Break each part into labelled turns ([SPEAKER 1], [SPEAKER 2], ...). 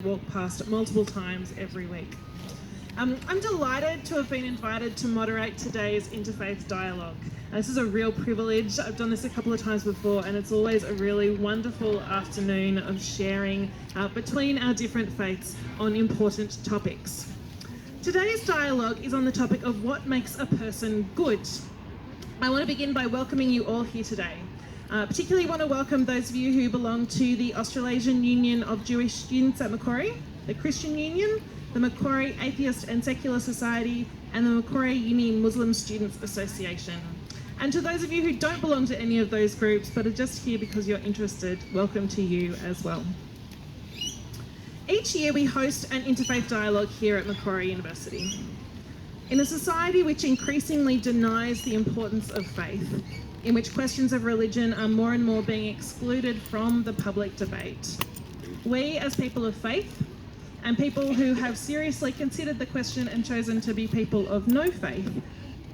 [SPEAKER 1] walk past multiple times every week. I'm delighted to have been invited to moderate today's Interfaith dialogue. This is a real privilege. I've done this a couple of times before, and it's always a really wonderful afternoon of sharing between our different faiths on important topics. Today's dialogue is on the topic of what makes a person good. I want to begin by welcoming you all here today. Particularly want to welcome those of you who belong to the Australasian Union of Jewish Students at Macquarie, the Christian Union, the Macquarie Atheist and Secular Society, and the Macquarie Uni Muslim Students Association. And to those of you who don't belong to any of those groups but are just here because you're interested, welcome to you as well. Each year we host an interfaith dialogue here at Macquarie University. In a society which increasingly denies the importance of faith, in which questions of religion are more and more being excluded from the public debate, we as people of faith, and people who have seriously considered the question and chosen to be people of no faith,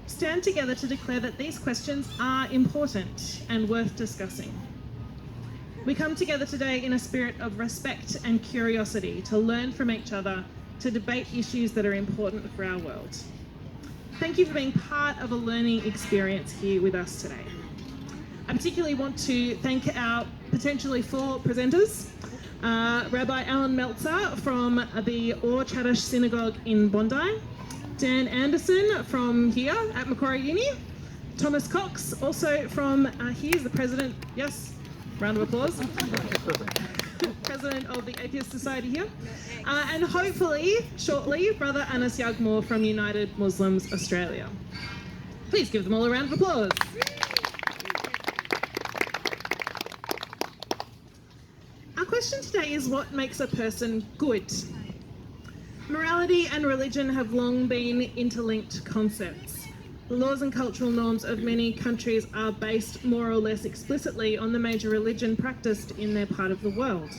[SPEAKER 1] stand together to declare that these questions are important and worth discussing. We come together today in a spirit of respect and curiosity to learn from each other, to debate issues that are important for our world. Thank you for being part of a learning experience here with us today. I particularly want to thank our potentially four presenters, Rabbi Alan Meltzer from the Or Chadash Synagogue in Bondi, Dan Anderson from here at Macquarie Uni, Thomas Cox, also from here's the president, yes, round of applause, president of the Atheist Society here, and hopefully, shortly, Brother Anas Yagmor from United Muslims Australia. Please give them all a round of applause. Our question today is what makes a person good? Morality and religion have long been interlinked concepts. The laws and cultural norms of many countries are based more or less explicitly on the major religion practiced in their part of the world.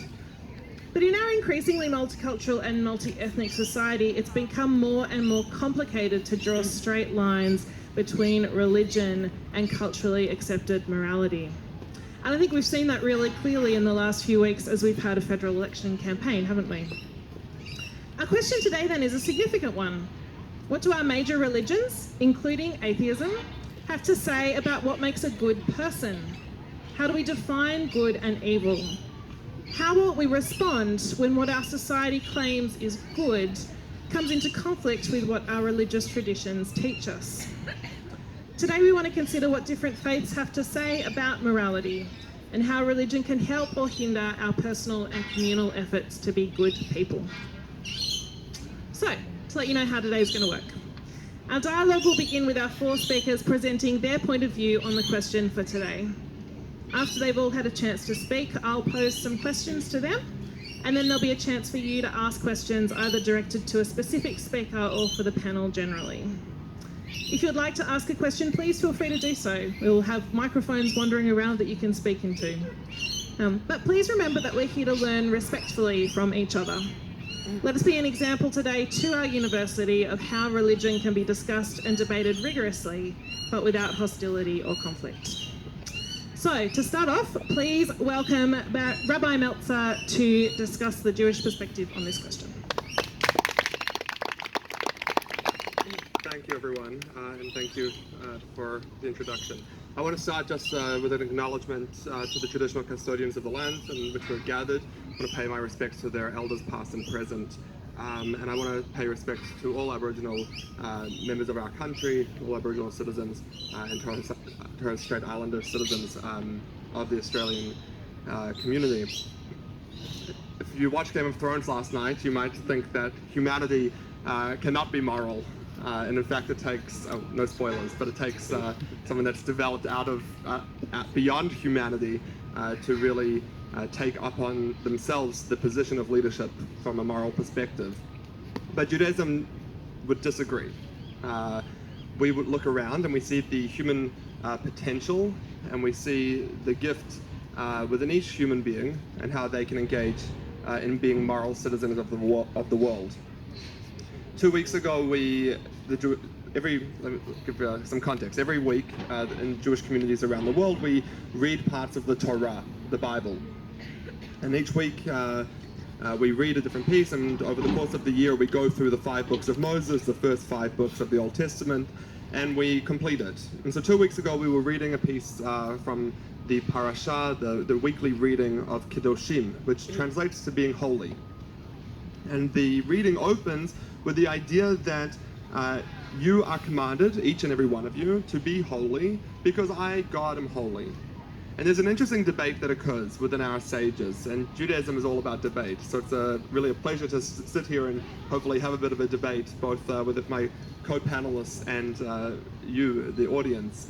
[SPEAKER 1] But in our increasingly multicultural and multi-ethnic society, it's become more and more complicated to draw straight lines between religion and culturally accepted morality. And I think we've seen that really clearly in the last few weeks as we've had a federal election campaign, haven't we? Our question today then is a significant one. What do our major religions, including atheism, have to say about what makes a good person? How do we define good and evil? How will we respond when what our society claims is good comes into conflict with what our religious traditions teach us? Today we want to consider what different faiths have to say about morality and how religion can help or hinder our personal and communal efforts to be good people. So, to let you know how today's going to work. Our dialogue will begin with our four speakers presenting their point of view on the question for today. After they've all had a chance to speak, I'll pose some questions to them, and then there'll be a chance for you to ask questions either directed to a specific speaker or for the panel generally. If you'd like to ask a question, please feel free to do so. We'll have microphones wandering around that you can speak into. But please remember that we're here to learn respectfully from each other. Let us be an example today to our university of how religion can be discussed and debated rigorously, but without hostility or conflict. So, to start off, please welcome Rabbi Meltzer to discuss the Jewish perspective on this question.
[SPEAKER 2] Thank you, everyone, and thank you for the introduction. I want to start just with an acknowledgement to the traditional custodians of the lands in which we're gathered. I want to pay my respects to their elders past and present, and I want to pay respect to all Aboriginal members of our country, all Aboriginal citizens, and Torres Strait Islander citizens of the Australian community. If you watched Game of Thrones last night, you might think that humanity cannot be moral. And in fact, it takes, no spoilers, but it takes someone that's developed out of, beyond humanity to really take upon themselves the position of leadership from a moral perspective. But Judaism would disagree. We would look around and we see the human potential, and we see the gift within each human being and how they can engage in being moral citizens of the world. 2 weeks ago, let me give some context. Every week in Jewish communities around the world, we read parts of the Torah, the Bible. And each week we read a different piece, and over the course of the year, we go through the 5 books of Moses, the first 5 books of the Old Testament, and we complete it. And so 2 weeks ago, we were reading a piece from the parasha, the weekly reading of Kedoshim, which translates to being holy. And the reading opens with the idea that you are commanded, each and every one of you, to be holy because I, God, am holy. And there's an interesting debate that occurs within our sages, and Judaism is all about debate. So it's really a pleasure to sit here and hopefully have a bit of a debate, both with my co-panelists and you, the audience.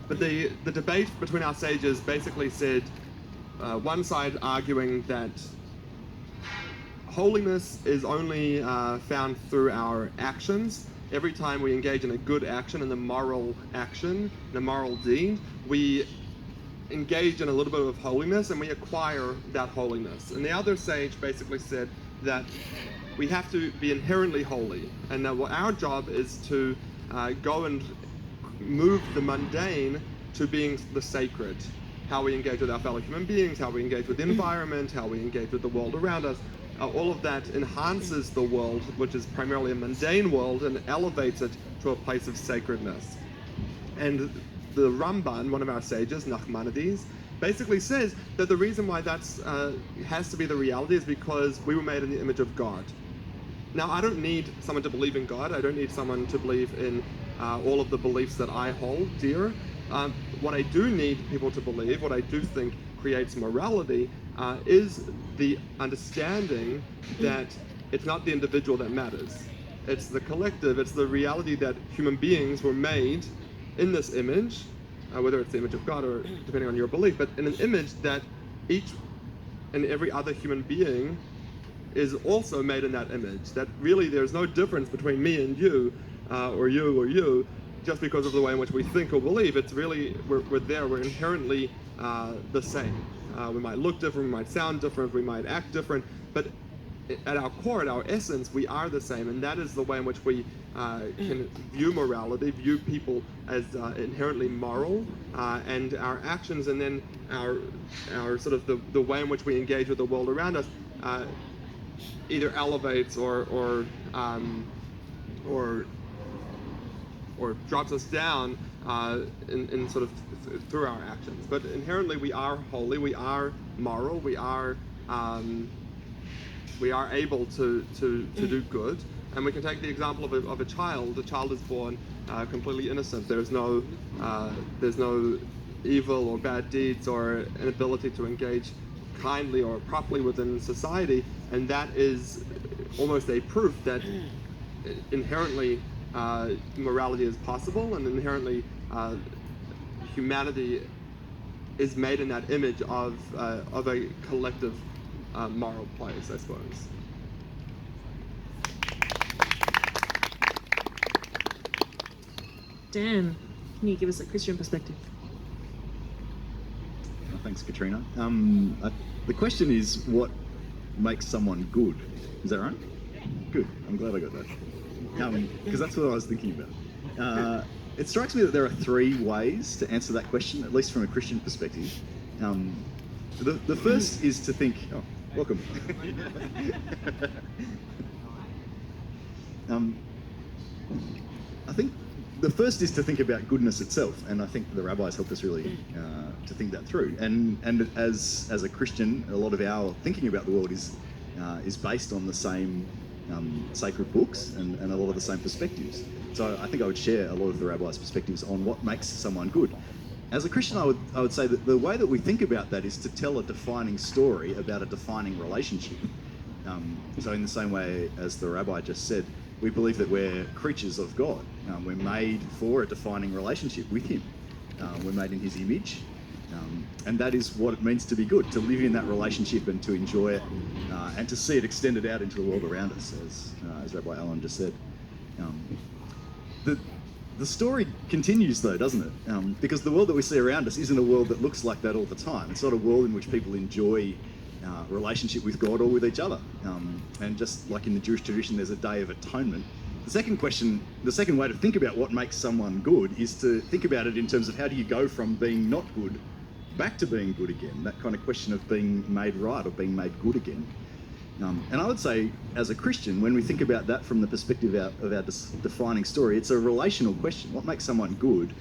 [SPEAKER 2] But the debate between our sages basically said, one side arguing that holiness is only found through our actions. Every time we engage in a good action, in the moral action, in a moral deed, we engage in a little bit of holiness and we acquire that holiness. And the other sage basically said that we have to be inherently holy, and that our job is to go and move the mundane to being the sacred. How we engage with our fellow human beings, how we engage with the environment, how we engage with the world around us. All of that enhances the world, which is primarily a mundane world, and elevates it to a place of sacredness. And the Ramban, one of our sages, Nachmanides, basically says that the reason why that's has to be the reality is because we were made in the image of God. Now, I don't need someone to believe in God. I don't need someone to believe in all of the beliefs that I hold dear. What I do need people to believe, what I do think creates morality, is the understanding that it's not the individual that matters. It's the collective, it's the reality that human beings were made in this image, whether it's the image of God or depending on your belief, but in an image that each and every other human being is also made in that image. That really there's no difference between me and you, or you, just because of the way in which we think or believe. It's really, we're inherently the same. We might look different, we might sound different, we might act different, but at our core, at our essence, we are the same, and that is the way in which we can view morality, view people as inherently moral, and our actions, and then our sort of the way in which we engage with the world around us either elevates or drops us down in sort of through our actions. But inherently, we are holy, we are moral, we are able to do good. And we can take the example of a child. A child is born completely innocent. There's no evil or bad deeds or an ability to engage kindly or properly within society, and that is almost a proof that inherently morality is possible, and inherently humanity is made in that image of a collective moral place, I suppose.
[SPEAKER 1] Dan, can you give us a Christian perspective?
[SPEAKER 3] Thanks, Katrina. The question is, what makes someone good? Is that right? Good. I'm glad I got that. Because that's what I was thinking about. It strikes me that there are 3 ways to answer that question, at least from a Christian perspective. The first is to think, oh, welcome. I think the first is to think about goodness itself, and I think the rabbis helped us really to think that through. And as a Christian, a lot of our thinking about the world is based on the same sacred books and a lot of the same perspectives. So I think I would share a lot of the rabbis' perspectives on what makes someone good. As a Christian, I would say that the way that we think about that is to tell a defining story about a defining relationship. So in the same way as the rabbi just said, we believe that we're creatures of God. We're made for a defining relationship with Him. We're made in His image. And that is what it means to be good, to live in that relationship and to enjoy it, and to see it extended out into the world around us, as Rabbi Alan just said. The story continues though, doesn't it? Because the world that we see around us isn't a world that looks like that all the time. It's not a world in which people enjoy relationship with God or with each other. And just like in the Jewish tradition, there's a Day of Atonement. The second way to think about what makes someone good is to think about it in terms of how do you go from being not good back to being good again, that kind of question of being made right or being made good again. And I would say, as a Christian, when we think about that from the perspective of our defining story, it's a relational question. What makes someone good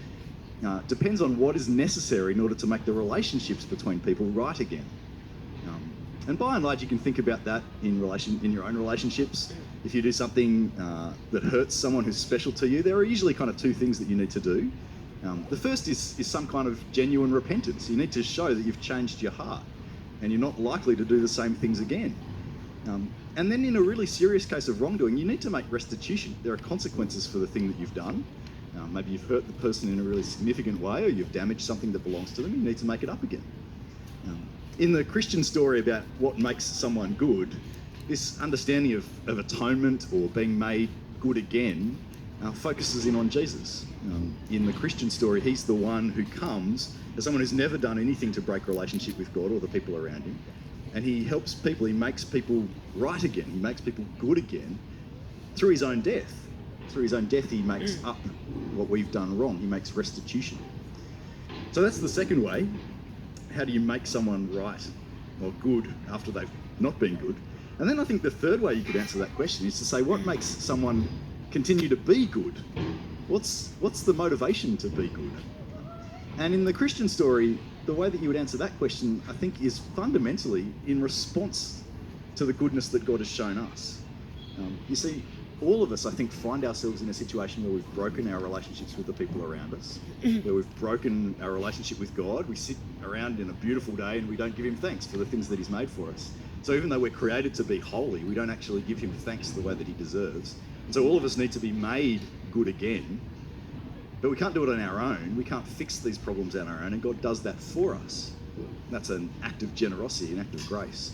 [SPEAKER 3] depends on what is necessary in order to make the relationships between people right again. And by and large, you can think about that in your own relationships. If you do something that hurts someone who's special to you, there are usually kind of two things that you need to do. The first is some kind of genuine repentance. You need to show that you've changed your heart and you're not likely to do the same things again. And then in a really serious case of wrongdoing, you need to make restitution. There are consequences for the thing that you've done. Maybe you've hurt the person in a really significant way, or you've damaged something that belongs to them. You need to make it up again. In the Christian story about what makes someone good, this understanding of atonement or being made good again focuses in on Jesus. In the Christian story, he's the one who comes as someone who's never done anything to break relationship with God or the people around him. And he helps people, he makes people right again, he makes people good again through his own death. Through his own death, he makes up what we've done wrong, he makes restitution. So that's the second way. How do you make someone right or good after they've not been good? And then I think the third way you could answer that question is to say, what makes someone continue to be good? What's the motivation to be good? And in the Christian story, the way that you would answer that question, I think, is fundamentally in response to the goodness that God has shown us. You see, all of us, I think, find ourselves in a situation where we've broken our relationships with the people around us, where we've broken our relationship with God. We sit around in a beautiful day and we don't give him thanks for the things that he's made for us. So even though we're created to be holy, we don't actually give him thanks the way that he deserves. And so all of us need to be made good again, but we can't do it on our own. We can't fix these problems on our own, and God does that for us. That's an act of generosity, an act of grace.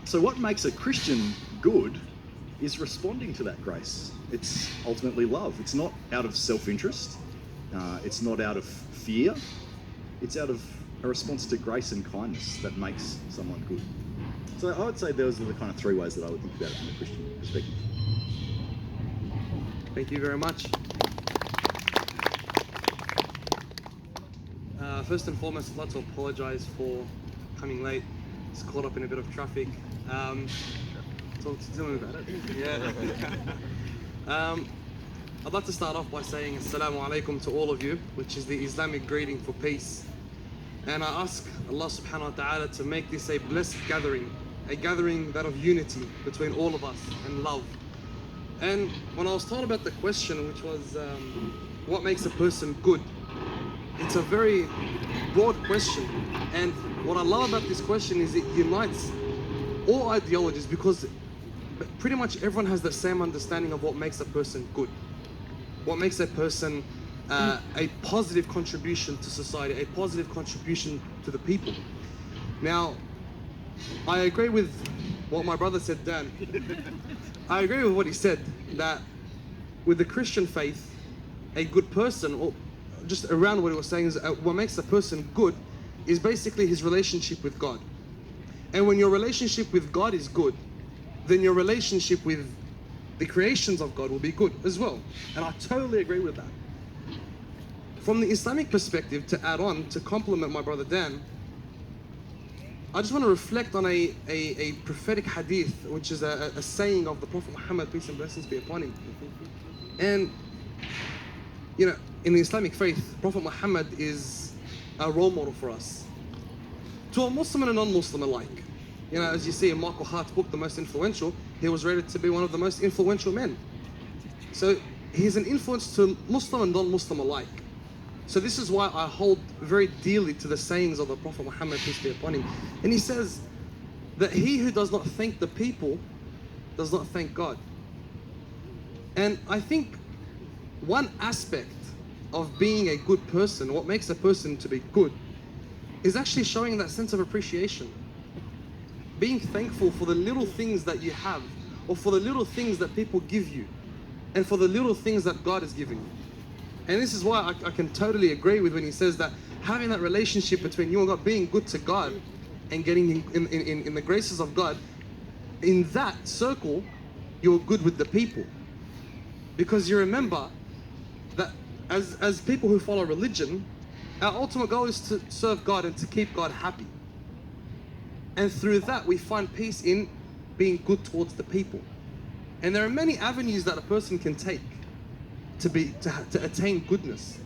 [SPEAKER 3] So what makes a Christian good is responding to that grace. It's ultimately love. It's not out of self-interest. It's not out of fear. It's out of a response to grace and kindness that makes someone good. So I would say those are the kind of three ways that I would think about it from a Christian perspective.
[SPEAKER 4] Thank you very much. First and foremost, I'd like to apologise for coming late. It's caught up in a bit of traffic. Talk to me about it. Yeah. I'd like to start off by saying Assalamu alaikum to all of you, which is the Islamic greeting for peace. And I ask Allah subhanahu wa ta'ala to make this a blessed gathering, a gathering that of unity between all of us and love. And when I was told about the question, which was what makes a person good, it's a very broad question. And what I love about this question is it unites all ideologies, because pretty much everyone has the same understanding of what makes a person good. What makes a person a positive contribution to society, a positive contribution to the people. Now, I agree with what my brother said, Dan. I agree with what he said, that with the Christian faith, a good person, or just around what he was saying, is what makes a person good is basically his relationship with God. And when your relationship with God is good, then your relationship with the creations of God will be good as well. And I totally agree with that. From the Islamic perspective, to add on, to complement my brother Dan, I just want to reflect on a prophetic hadith, which is a saying of the Prophet Muhammad, peace and blessings be upon him. And, you know, in the Islamic faith, Prophet Muhammad is a role model for us, to a Muslim and a non-Muslim alike. You know, as you see in Michael Hart's book, The Most Influential, he was rated to be one of the most influential men. So he's an influence to Muslim and non-Muslim alike. So this is why I hold very dearly to the sayings of the Prophet Muhammad, peace be upon him. And he says that he who does not thank the people does not thank God. And I think one aspect of being a good person, what makes a person to be good, is actually showing that sense of appreciation. Being thankful for the little things that you have, or for the little things that people give you, and for the little things that God has given you. And this is why I can totally agree with when he says that having that relationship between you and God, being good to God and getting in the graces of God, in that circle, you're good with the people. Because you remember that as people who follow religion, Our ultimate goal is to serve God and to keep God happy. And through that, we find peace in being good towards the people. And there are many avenues that a person can take to attain goodness,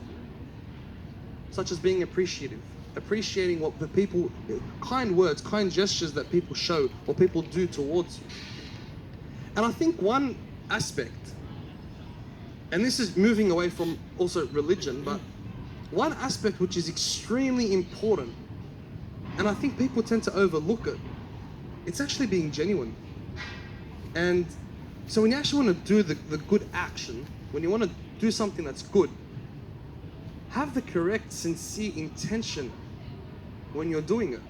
[SPEAKER 4] such as being appreciative, appreciating what the people, kind words, kind gestures that people show or people do towards you. And I think one aspect, and this is moving away from also religion, but one aspect which is extremely important, and I think people tend to overlook it, it's actually being genuine. And so when you actually want to do the good action, when you want to do something that's good, have the correct, sincere intention when you're doing it.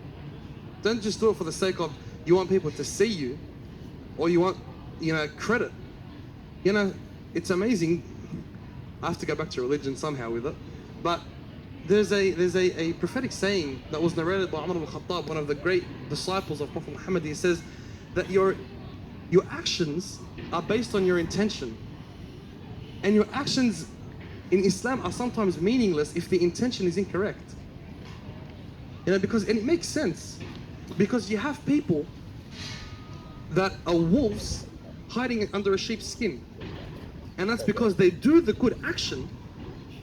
[SPEAKER 4] Don't just do it for the sake of you want people to see you, or you want, credit. It's amazing. I have to go back to religion somehow with it, but there's a prophetic saying that was narrated by Umar ibn Khattab, one of the great disciples of Prophet Muhammad. He says that your actions are based on your intention, and your actions in Islam are sometimes meaningless if the intention is incorrect. And it makes sense, because you have people that are wolves hiding under a sheep's skin, and that's because they do the good action,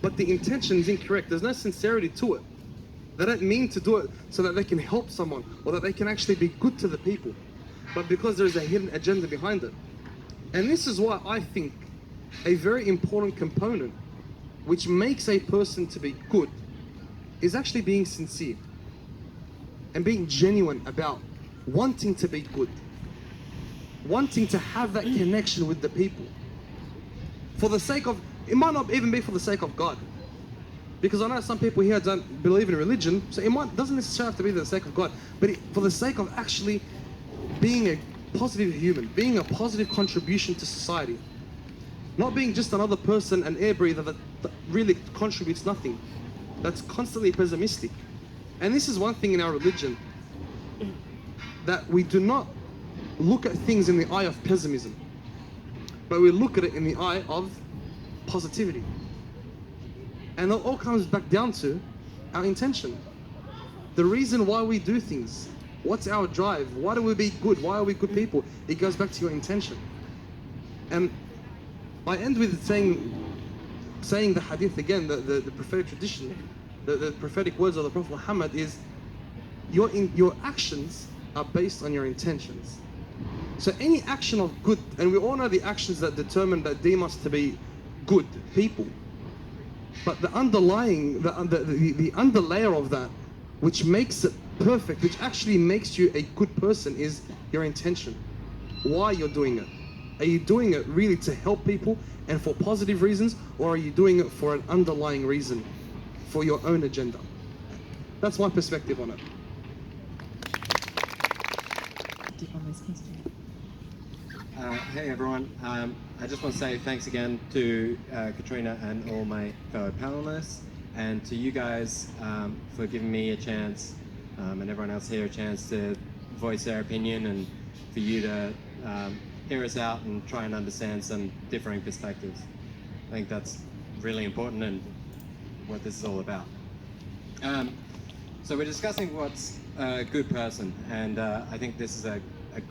[SPEAKER 4] but the intention is incorrect. There's no sincerity to it. They don't mean to do it so that they can help someone or that they can actually be good to the people, but because there's a hidden agenda behind it. And this is why I think a very important component which makes a person to be good is actually being sincere and being genuine about wanting to be good, wanting to have that connection with the people. For the sake of, it might not even be for the sake of God, because I know some people here don't believe in religion, so doesn't necessarily have to be for the sake of God, but for the sake of actually being a positive human, being a positive contribution to society. Not being just another person, an air breather that really contributes nothing, that's constantly pessimistic. And this is one thing in our religion, that we do not look at things in the eye of pessimism, but we look at it in the eye of positivity. And it all comes back down to our intention. The reason why we do things. What's our drive? Why do we be good? Why are we good people? It goes back to your intention. And I end with saying the hadith again, the prophetic tradition, the prophetic words of the Prophet Muhammad is, your actions are based on your intentions. So any action of good, and we all know the actions that deem us to be good people, but the underlying, the underlayer of that, which makes it perfect, which actually makes you a good person, is your intention. Why you're doing it. Are you doing it really to help people and for positive reasons, or are you doing it for an underlying reason, for your own agenda? That's my perspective on it.
[SPEAKER 5] Hey everyone, I just want to say thanks again to Katrina and all my fellow panelists, and to you guys for giving me a chance and everyone else here a chance to voice their opinion, and for you to hear us out and try and understand some differing perspectives. I think that's really important and what this is all about. So we're discussing what's a good person, and I think this is a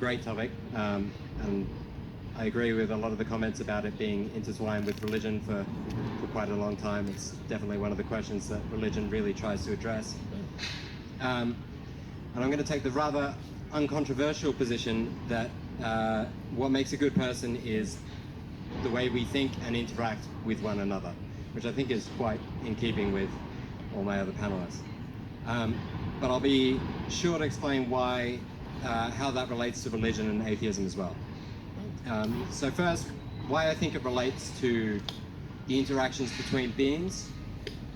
[SPEAKER 5] great topic, and I agree with a lot of the comments about it being intertwined with religion for quite a long time. It's definitely one of the questions that religion really tries to address. And I'm going to take the rather uncontroversial position that what makes a good person is the way we think and interact with one another, which I think is quite in keeping with all my other panelists. But I'll be sure to explain why, how that relates to religion and atheism as well. So first, why I think it relates to the interactions between beings,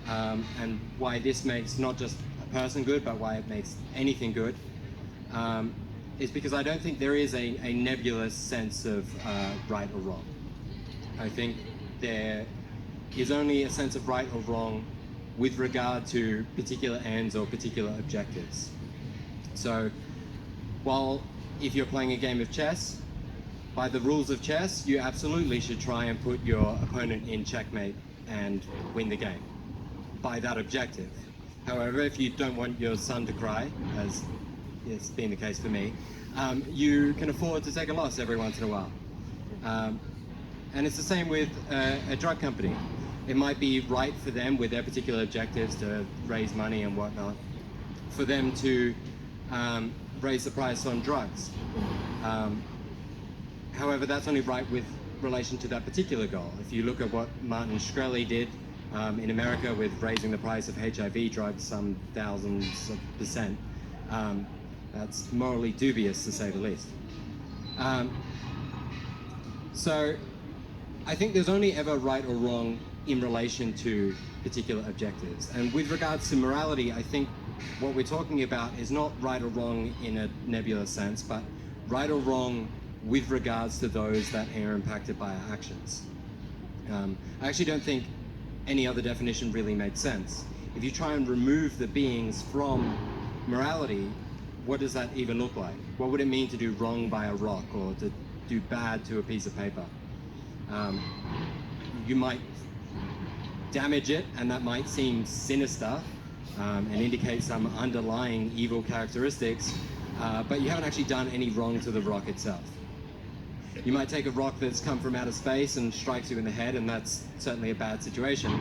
[SPEAKER 5] and why this makes not just a person good, but why it makes anything good, is because I don't think there is a nebulous sense of right or wrong. I think there is only a sense of right or wrong with regard to particular ends or particular objectives. So, while if you're playing a game of chess, by the rules of chess, you absolutely should try and put your opponent in checkmate and win the game by that objective. However, if you don't want your son to cry, as it's been the case for me, you can afford to take a loss every once in a while. And it's the same with a drug company. It might be right for them, with their particular objectives to raise money and whatnot, for them to raise the price on drugs. However, that's only right with relation to that particular goal. If you look at what Martin Shkreli did in America with raising the price of HIV drugs some thousands of percent, that's morally dubious, to say the least. So I think there's only ever right or wrong in relation to particular objectives. And with regards to morality, I think what we're talking about is not right or wrong in a nebulous sense, but right or wrong with regards to those that are impacted by our actions. I actually don't think any other definition really makes sense. If you try and remove the beings from morality, what does that even look like? What would it mean to do wrong by a rock or to do bad to a piece of paper? You might damage it, and that might seem sinister and indicate some underlying evil characteristics, but you haven't actually done any wrong to the rock itself. You might take a rock that's come from outer space and strikes you in the head, and that's certainly a bad situation.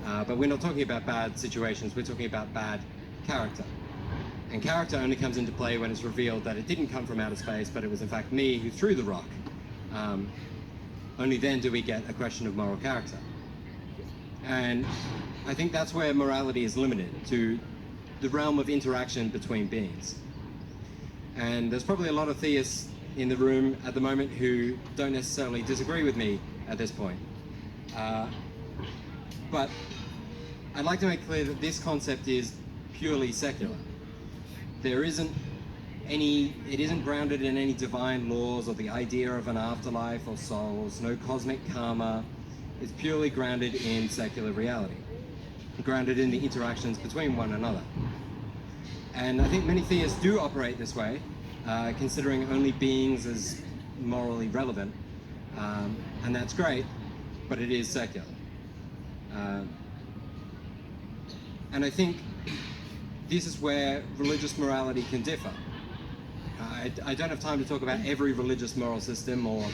[SPEAKER 5] But we're not talking about bad situations, we're talking about bad character. And character only comes into play when it's revealed that it didn't come from outer space, but it was in fact me who threw the rock. Only then do we get a question of moral character. And I think that's where morality is limited, to the realm of interaction between beings. And there's probably a lot of theists in the room at the moment who don't necessarily disagree with me at this point. But I'd like to make clear that this concept is purely secular. There isn't it isn't grounded in any divine laws or the idea of an afterlife or souls, no cosmic karma. It's purely grounded in secular reality, grounded in the interactions between one another. And I think many theists do operate this way, considering only beings as morally relevant, and that's great, but it is secular. And I think this is where religious morality can differ. I don't have time to talk about every religious moral system or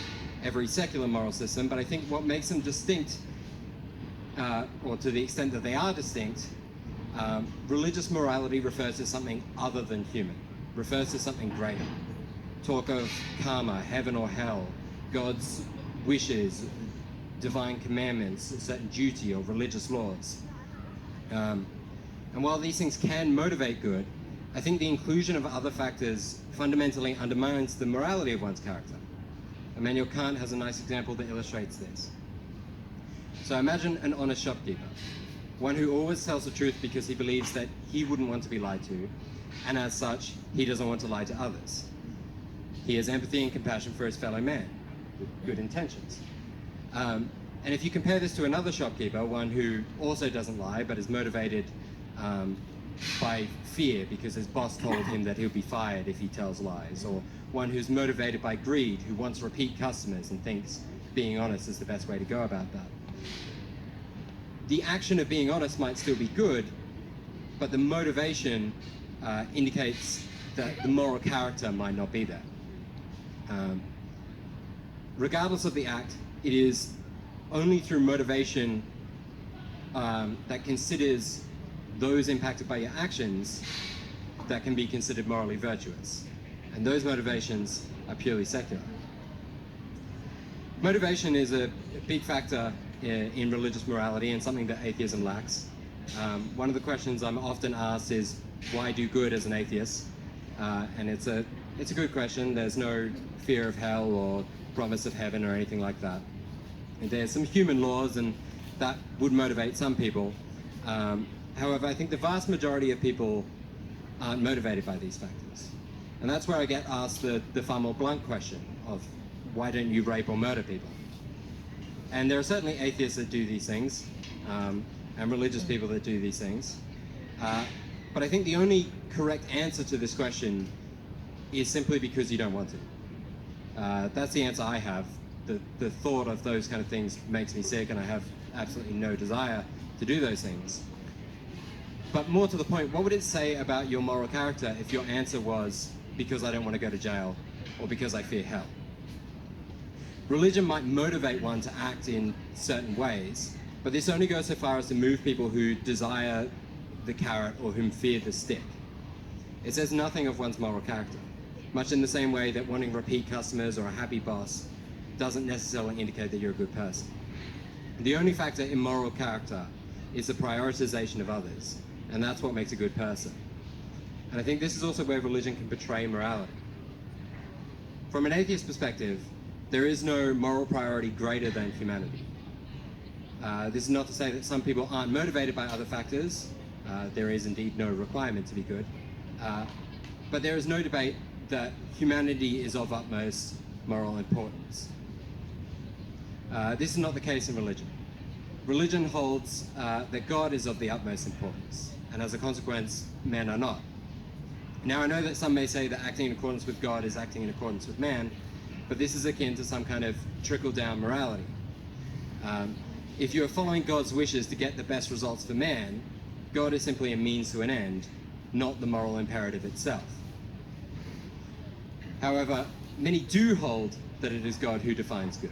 [SPEAKER 5] every secular moral system, but I think what makes them distinct, or to the extent that they are distinct, religious morality refers to something other than human, refers to something greater. Talk of karma, heaven or hell, God's wishes, divine commandments, a certain duty or religious laws. And while these things can motivate good, I think the inclusion of other factors fundamentally undermines the morality of one's character. Immanuel Kant has a nice example that illustrates this. So imagine an honest shopkeeper, one who always tells the truth because he believes that he wouldn't want to be lied to, and as such, he doesn't want to lie to others. He has empathy and compassion for his fellow man, with good intentions. And if you compare this to another shopkeeper, one who also doesn't lie but is motivated by fear because his boss told him that he'll be fired if he tells lies, or one who's motivated by greed, who wants repeat customers and thinks being honest is the best way to go about that. The action of being honest might still be good, but the motivation indicates that the moral character might not be there. Regardless of the act, it is only through motivation that considers those impacted by your actions that can be considered morally virtuous. And those motivations are purely secular. Motivation is a big factor in religious morality and something that atheism lacks. One of the questions I'm often asked is, why do good as an atheist? And it's a good question. There's no fear of hell or promise of heaven or anything like that. And there's some human laws, and that would motivate some people. However, I think the vast majority of people aren't motivated by these factors. And that's where I get asked the far more blunt question of, why don't you rape or murder people? And there are certainly atheists that do these things, and religious people that do these things. But I think the only correct answer to this question is simply because you don't want to. That's the answer I have. The thought of those kind of things makes me sick, and I have absolutely no desire to do those things. But more to the point, what would it say about your moral character if your answer was, because I don't want to go to jail, or because I fear hell? Religion might motivate one to act in certain ways, but this only goes so far as to move people who desire the carrot or whom fear the stick. It says nothing of one's moral character, much in the same way that wanting repeat customers or a happy boss doesn't necessarily indicate that you're a good person. The only factor in moral character is the prioritization of others, and that's what makes a good person. And I think this is also where religion can betray morality. From an atheist perspective, there is no moral priority greater than humanity. This is not to say that some people aren't motivated by other factors. There is indeed no requirement to be good. But there is no debate that humanity is of utmost moral importance. This is not the case in religion. Religion holds that God is of the utmost importance, and as a consequence, men are not. Now, I know that some may say that acting in accordance with God is acting in accordance with man, but this is akin to some kind of trickle-down morality. If you are following God's wishes to get the best results for man, God is simply a means to an end, not the moral imperative itself. However, many do hold that it is God who defines good.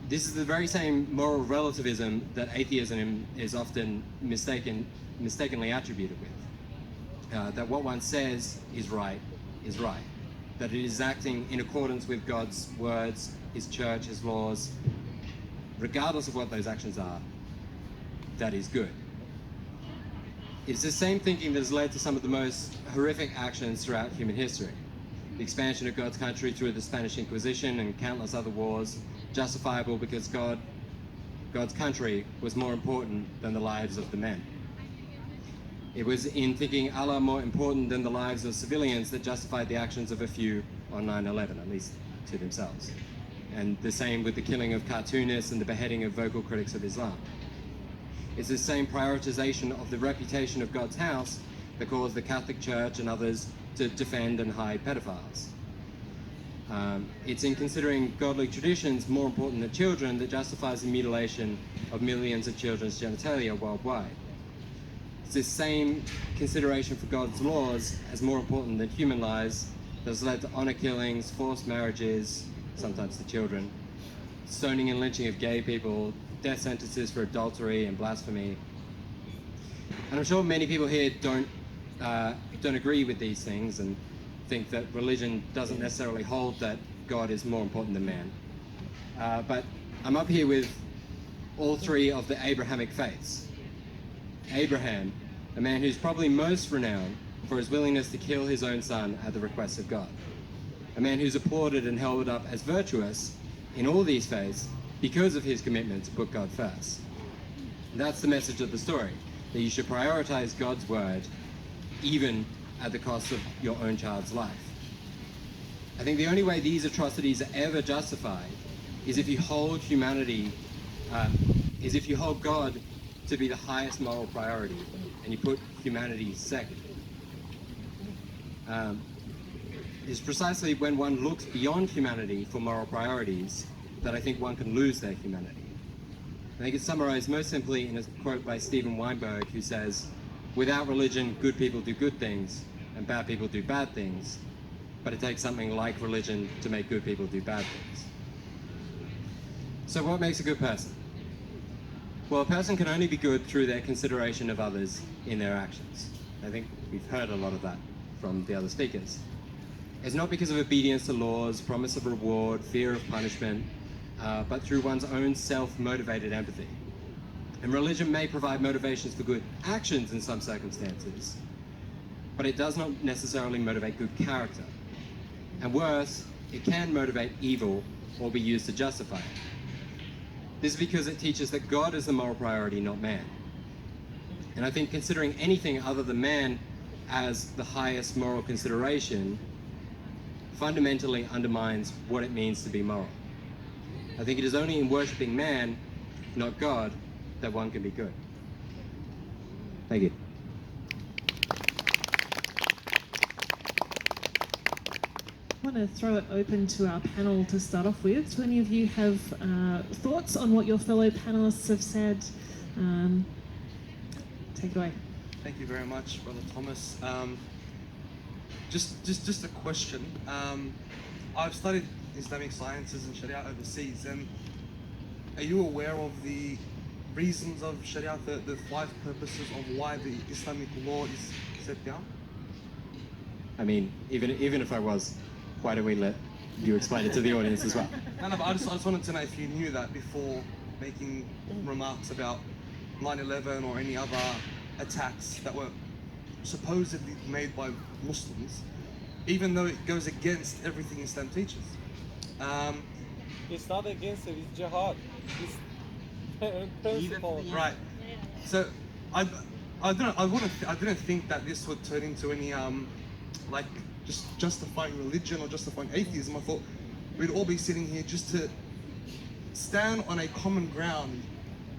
[SPEAKER 5] This is the very same moral relativism that atheism is often mistakenly attributed with. That what one says is right, that it is acting in accordance with God's words, His church, His laws, regardless of what those actions are, that is good. It's the same thinking that has led to some of the most horrific actions throughout human history. The expansion of God's country through the Spanish Inquisition and countless other wars, justifiable because God's country was more important than the lives of the men. It was in thinking Allah more important than the lives of civilians that justified the actions of a few on 9/11, at least to themselves. And the same with the killing of cartoonists and the beheading of vocal critics of Islam. It's the same prioritization of the reputation of God's house that caused the Catholic Church and others to defend and hide pedophiles. It's in considering godly traditions more important than children that justifies the mutilation of millions of children's genitalia worldwide. It's this same consideration for God's laws as more important than human lives that has led to honor killings, forced marriages, sometimes to children, stoning and lynching of gay people, death sentences for adultery and blasphemy. And I'm sure many people here don't agree with these things and think that religion doesn't necessarily hold that God is more important than man. But I'm up here with all three of the Abrahamic faiths. Abraham, a man who's probably most renowned for his willingness to kill his own son at the request of God. A man who's applauded and held up as virtuous in all these faiths because of his commitment to put God first. And that's the message of the story, that you should prioritize God's word even at the cost of your own child's life. I think the only way these atrocities are ever justified is if you hold God to be the highest moral priority and you put humanity second. It's precisely when one looks beyond humanity for moral priorities that I think one can lose their humanity. I think it's summarized most simply in a quote by Steven Weinberg, who says, "Without religion, good people do good things and bad people do bad things, but it takes something like religion to make good people do bad things." So what makes a good person? Well, a person can only be good through their consideration of others in their actions. I think we've heard a lot of that from the other speakers. It's not because of obedience to laws, promise of reward, fear of punishment, but through one's own self-motivated empathy. And religion may provide motivations for good actions in some circumstances, but it does not necessarily motivate good character. And worse, it can motivate evil or be used to justify it. This is because it teaches that God is the moral priority, not man. And I think considering anything other than man as the highest moral consideration fundamentally undermines what it means to be moral. I think it is only in worshipping man, not God, that one can be good. Thank you.
[SPEAKER 1] I want to throw it open to our panel to start off with. Do any of you have thoughts on what your fellow panelists have said? Take it away.
[SPEAKER 4] Thank you very much, Brother Thomas. Just a question. I've studied Islamic sciences and Sharia overseas, and are you aware of the reasons of Sharia, the 5 purposes of why the Islamic law is set down?
[SPEAKER 5] I mean, even if I was, why don't we let you explain it to the audience as well?
[SPEAKER 4] No, but I just wanted to know if you knew that before making remarks about 9/11 or any other attacks that were supposedly made by Muslims, even though it goes against everything Islam teaches.
[SPEAKER 6] It's not against it, it's jihad. It's principle.
[SPEAKER 4] Right. So I didn't think that this would turn into any like just justifying religion or justifying atheism. I thought we'd all be sitting here just to stand on a common ground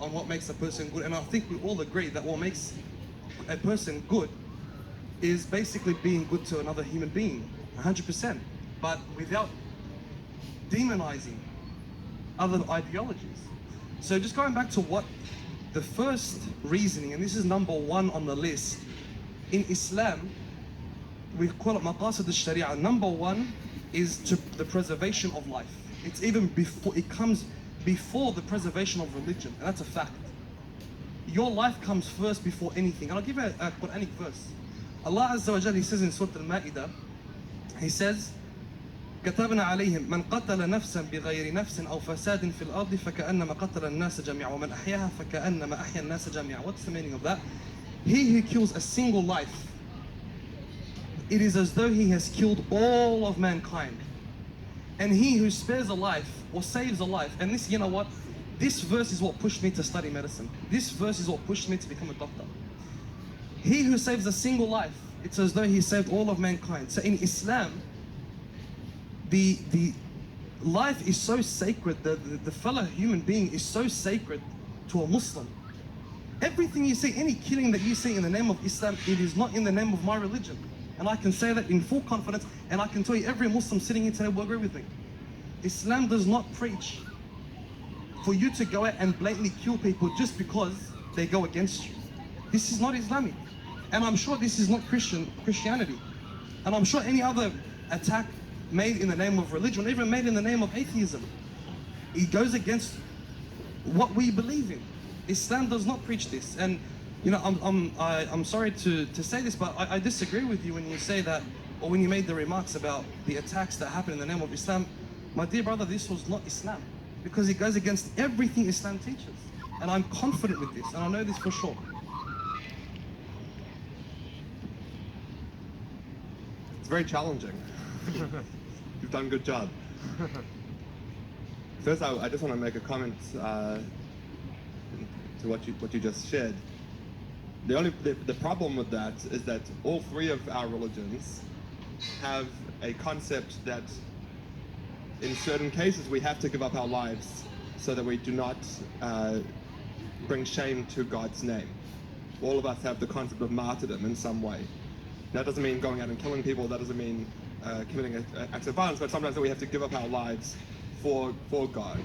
[SPEAKER 4] on what makes a person good. And I think we all agree that what makes a person good is basically being good to another human being, 100%, but without demonizing other ideologies. So just going back to what the first reasoning, and this is number 1 on the list, in Islam, we call it maqasid al-sharia. Number 1 is to the preservation of life. It's even before, it comes before the preservation of religion, and that's a fact. Your life comes first before anything. And I'll give you a Quranic verse. Allah Azza wa Jalla, He says in Surah Al-Ma'idah, He says, كتبنا عليهم من قتل نفسا بغير نفس أو فساد في الأرض فكأنما قتل الناس جميعا ومن أحياها فكأنما أحيا الناس جميعا. What's the meaning of that? He who kills a single life, it is as though he has killed all of mankind. And he who spares a life or saves a life, and this, you know what? This verse is what pushed me to study medicine. This verse is what pushed me to become a doctor. He who saves a single life, it's as though he saved all of mankind. So in Islam, the life is so sacred, the fellow human being is so sacred to a Muslim. Everything you see, any killing that you see in the name of Islam, it is not in the name of my religion. And I can say that in full confidence, and I can tell you every Muslim sitting here today will agree with me. Islam does not preach for you to go out and blatantly kill people just because they go against you. This is not Islamic. And I'm sure this is not Christianity. And I'm sure any other attack made in the name of religion, or even made in the name of atheism, it goes against what we believe in. Islam does not preach this. And you know, I'm sorry to say this, but I disagree with you when you say that, or when you made the remarks about the attacks that happened in the name of Islam. My dear brother, this was not Islam, because it goes against everything Islam teaches. And I'm confident with this, and I know this for sure.
[SPEAKER 2] It's very challenging. You've done a good job. First, I just want to make a comment to what you just shared. The problem with that is that all 3 of our religions have a concept that in certain cases we have to give up our lives so that we do not bring shame to God's name. All of us have the concept of martyrdom in some way. That doesn't mean going out and killing people, that doesn't mean committing acts of violence, but sometimes we have to give up our lives for God.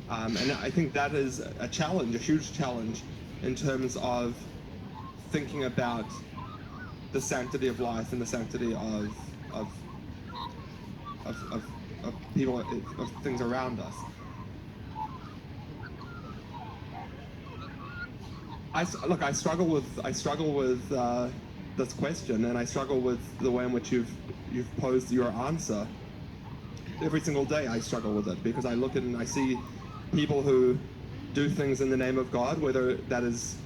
[SPEAKER 2] And I think that is a challenge, a huge challenge, in terms of thinking about the sanctity of life and the sanctity of people, of things around us. I struggle with this question, and I struggle with the way in which you've posed your answer. Every single day I struggle with it, because I look at and I see people who do things in the name of God, whether that is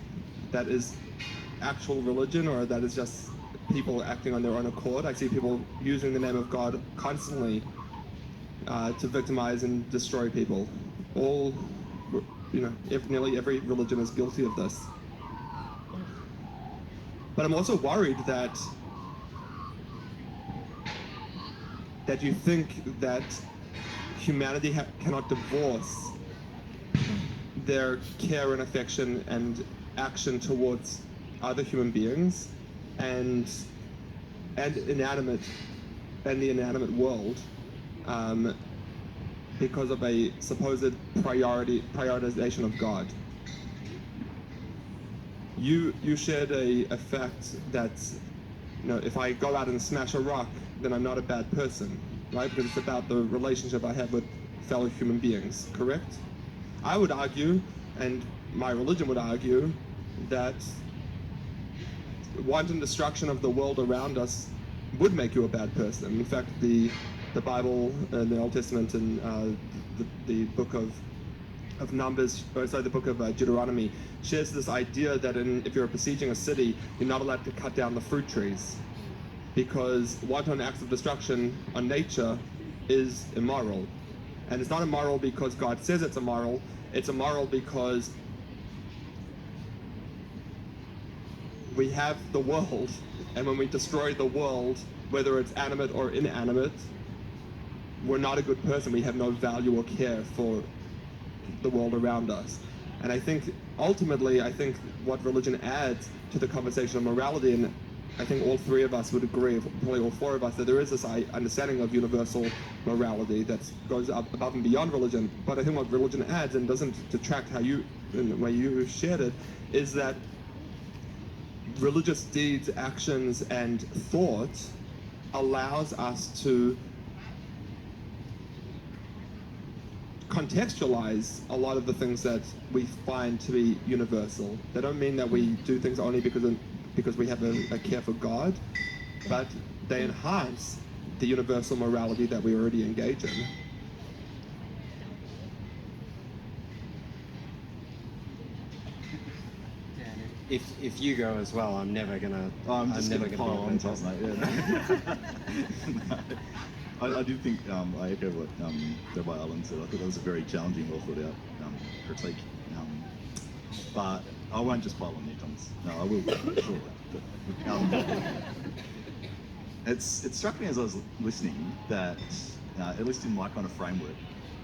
[SPEAKER 2] actual religion or that is just people acting on their own accord. I see people using the name of God constantly to victimize and destroy people. All, nearly every religion is guilty of this. But I'm also worried that you think that humanity cannot divorce their care and affection and action towards other human beings and the inanimate world because of a supposed prioritization of God. you shared a fact that, if I go out and smash a rock, then I'm not a bad person, right? Because it's about the relationship I have with fellow human beings, correct? I would argue, and my religion would argue, that wanton destruction of the world around us would make you a bad person. In fact, the Bible and the Old Testament and the book of Numbers, the book of Deuteronomy, shares this idea that if you're besieging a city, you're not allowed to cut down the fruit trees, because wanton acts of destruction on nature is immoral. And it's not immoral because God says it's immoral, it's immoral because we have the world, and when we destroy the world, whether it's animate or inanimate, we're not a good person. We have no value or care for the world around us. And I think ultimately, what religion adds to the conversation of morality, and I think all three of us would agree, probably all four of us, that there is this understanding of universal morality that goes above and beyond religion. But I think what religion adds, and doesn't detract in the way you shared it, is that religious deeds, actions, and thought allows us to contextualize a lot of the things that we find to be universal. They don't mean that we do things only because we have a care for God, but they enhance the universal morality that we already engage in.
[SPEAKER 5] If you go as well, I'm never gonna.
[SPEAKER 3] I'm just
[SPEAKER 5] never
[SPEAKER 3] going to
[SPEAKER 5] gonna
[SPEAKER 3] pile
[SPEAKER 5] be
[SPEAKER 3] on top,
[SPEAKER 5] able
[SPEAKER 3] mate. Yeah. No. I do think, I echo what Rabbi Allen said. I thought that was a very challenging, well thought out critique. But I won't just pile on you, Thomas. No, I will, surely. But, it struck me as I was listening that, at least in my kind of framework,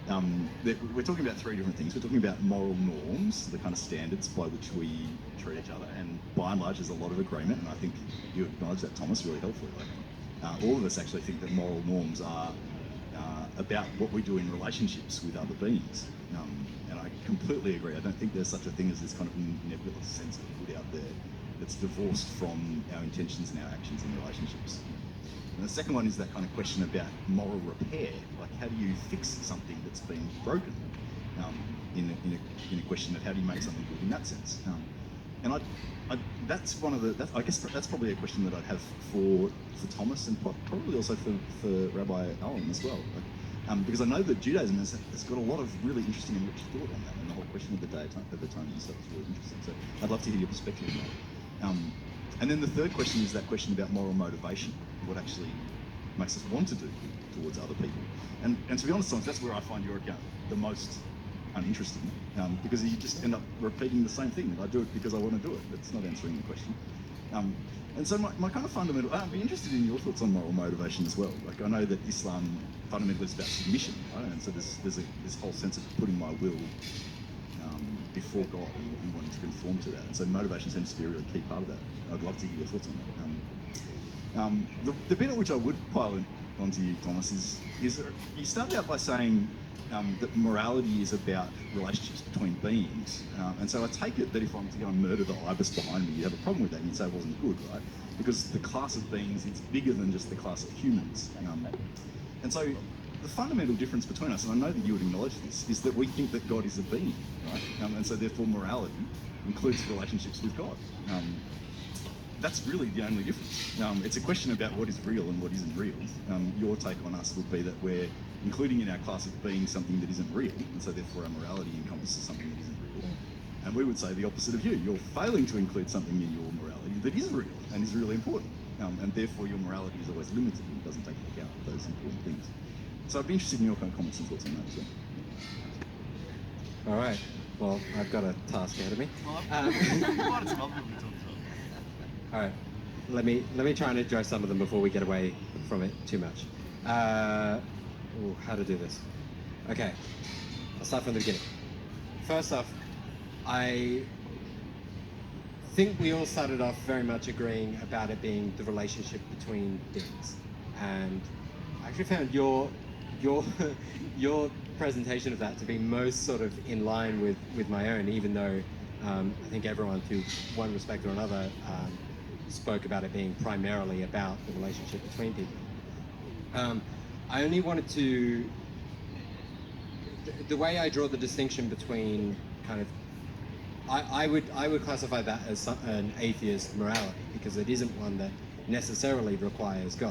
[SPEAKER 3] that we're talking about three different things. We're talking about moral norms, the kind of standards by which we treat each other, and by and large there's a lot of agreement, and I think you acknowledge that, Thomas, really helpfully. All of us actually think that moral norms are about what we do in relationships with other beings, and I completely agree. I don't think there's such a thing as this kind of nebulous sense of good out there that's divorced from our intentions and our actions in relationships. And the second one is that kind of question about moral repair, like how do you fix something that's been broken, in a question of how do you make something good in that sense. And that's one of the, I guess that's probably a question that I'd have for Thomas, and probably also for Rabbi Allen as well. Because I know that Judaism has got a lot of really interesting and rich thought on that, and the whole question of the day of atonement and stuff is really interesting. So I'd love to hear your perspective on that. And then the third question is that question about moral motivation, what actually makes us want to do towards other people. And to be honest, Thomas, that's where I find your account the most uninteresting, because you just end up repeating the same thing. I do it because I want to do it. It's not answering the question. And so my kind of fundamental, I'd be interested in your thoughts on moral motivation as well. Like, I know that Islam fundamentally is about submission, right? And so there's this whole sense of putting my will before God and wanting to conform to that. And so motivation seems to be a really key part of that. I'd love to hear your thoughts on that. The bit at which I would pile onto you, Thomas, is you started out by saying that morality is about relationships between beings. And so I take it that if I'm to go and murder the ibis behind me, you'd have a problem with that and you'd say it wasn't good, right? Because the class of beings, it's bigger than just the class of humans. And so the fundamental difference between us, and I know that you would acknowledge this, is that we think that God is a being, right? And so therefore morality includes relationships with God. That's really the only difference. It's a question about what is real and what isn't real. Your take on us would be that we're including in our class of being something that isn't real, and so therefore our morality encompasses something that isn't real. And we would say the opposite of you. You're failing to include something in your morality that is real and is really important. And therefore your morality is always limited and doesn't take into account those important things. So I'd be interested in your kind of comments and thoughts on that as well.
[SPEAKER 5] All right. Well, I've got a task ahead of me. All right. Let me try and address some of them before we get away from it too much. How to do this? Okay. I'll start from the beginning. First off, I think we all started off very much agreeing about it being the relationship between beings, and I actually found your presentation of that to be most sort of in line with my own, even though I think everyone, to one respect or another, spoke about it being primarily about the relationship between people. I only wanted to, the way I draw the distinction between kind of, I would classify that as an atheist morality, because it isn't one that necessarily requires God.